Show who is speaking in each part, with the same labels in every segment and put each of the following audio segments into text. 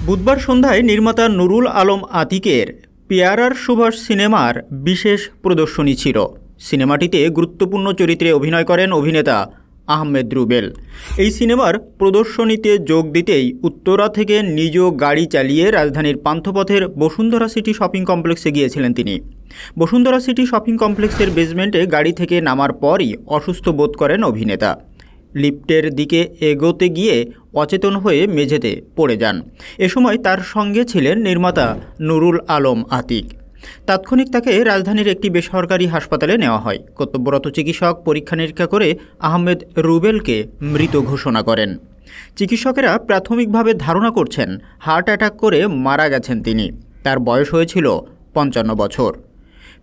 Speaker 1: বুধবার সন্ধ্যায় নির্মাতা নুরুল আলম আতিকের পেয়ারার সুভাষ সিনেমার বিশেষ প্রদর্শনী ছিল। সিনেমাটিতে গুরুত্বপূর্ণ চরিত্রে অভিনয় করেন অভিনেতা আহমেদ রুবেল। এই সিনেমার প্রদর্শনীতে যোগ দিতেই উত্তরা থেকে নিজ গাড়ি চালিয়ে রাজধানীর পান্থপথের বসুন্ধরা সিটি শপিং কমপ্লেক্সে গিয়েছিলেন তিনি। বসুন্ধরা সিটি শপিং কমপ্লেক্সের বেসমেন্টে গাড়ি থেকে নামার পরই অসুস্থ বোধ করেন অভিনেতা। লিফটের দিকে এগোতে গিয়ে অচেতন হয়ে মেঝেতে পড়ে যান। এ সময় তার সঙ্গে ছিলেন নির্মাতা নুরুল আলম আতিক। তাৎক্ষণিক তাকে রাজধানীর একটি বেসরকারি হাসপাতালে নেওয়া হয়। কর্তব্যরত চিকিৎসক পরীক্ষা নিরীক্ষা করে আহমেদ রুবেলকে মৃত ঘোষণা করেন। চিকিৎসকেরা প্রাথমিকভাবে ধারণা করছেন হার্ট অ্যাটাক করে মারা গেছেন তিনি। তার বয়স হয়েছিল 55 বছর।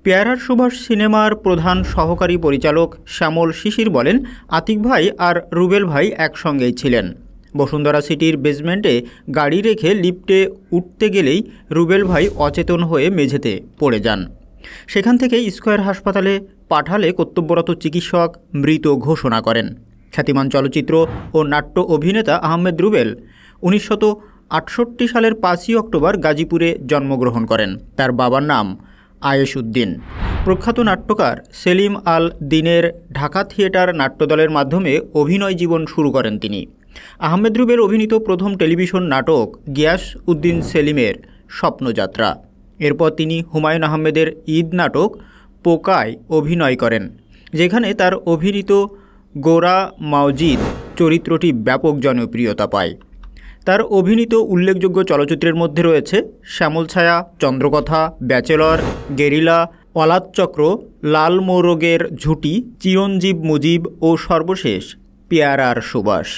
Speaker 1: পেয়ারার সুভাষ সিনেমার প্রধান সহকারী পরিচালক শ্যামল শিশির বলেন, আতিক ভাই আর রুবেল ভাই একসঙ্গেই ছিলেন। বসুন্ধরা সিটির বেসমেন্টে গাড়ি রেখে লিফটে উঠতে গেলেই রুবেল ভাই অচেতন হয়ে মেঝেতে পড়ে যান। সেখান থেকে স্কয়ার হাসপাতালে পাঠালে কর্তব্যরত চিকিৎসক মৃত ঘোষণা করেন। খ্যাতিমান চলচ্চিত্র ও নাট্য অভিনেতা আহমেদ রুবেল 1968 সালের 5ই অক্টোবর গাজীপুরে জন্মগ্রহণ করেন। তার বাবার নাম আয়েশ উদ্দিন। প্রখ্যাত নাট্যকার সেলিম আল দিনের ঢাকা থিয়েটার নাট্যদলের মাধ্যমে অভিনয় জীবন শুরু করেন তিনি। আহমেদ রুবেল অভিনীত প্রথম টেলিভিশন নাটক গিয়াস উদ্দিন সেলিমের স্বপ্নযাত্রা। এরপর তিনি হুমায়ুন আহমেদের ঈদ নাটক পোকায় অভিনয় করেন, যেখানে তার অভিনীত গোরা মাওজিদ চরিত্রটি ব্যাপক জনপ্রিয়তা পায়। তার অভিনীত উল্লেখযোগ্য চলচ্চিত্রের মধ্যে রয়েছে শ্যামলছায়া, চন্দ্রকথা, ব্যাচেলর, গেরিলা, অলাদচক্র, লাল মোরগের ঝুঁটি, চিরঞ্জীব মুজিব ও সর্বশেষ পেয়ারার সুভাষ।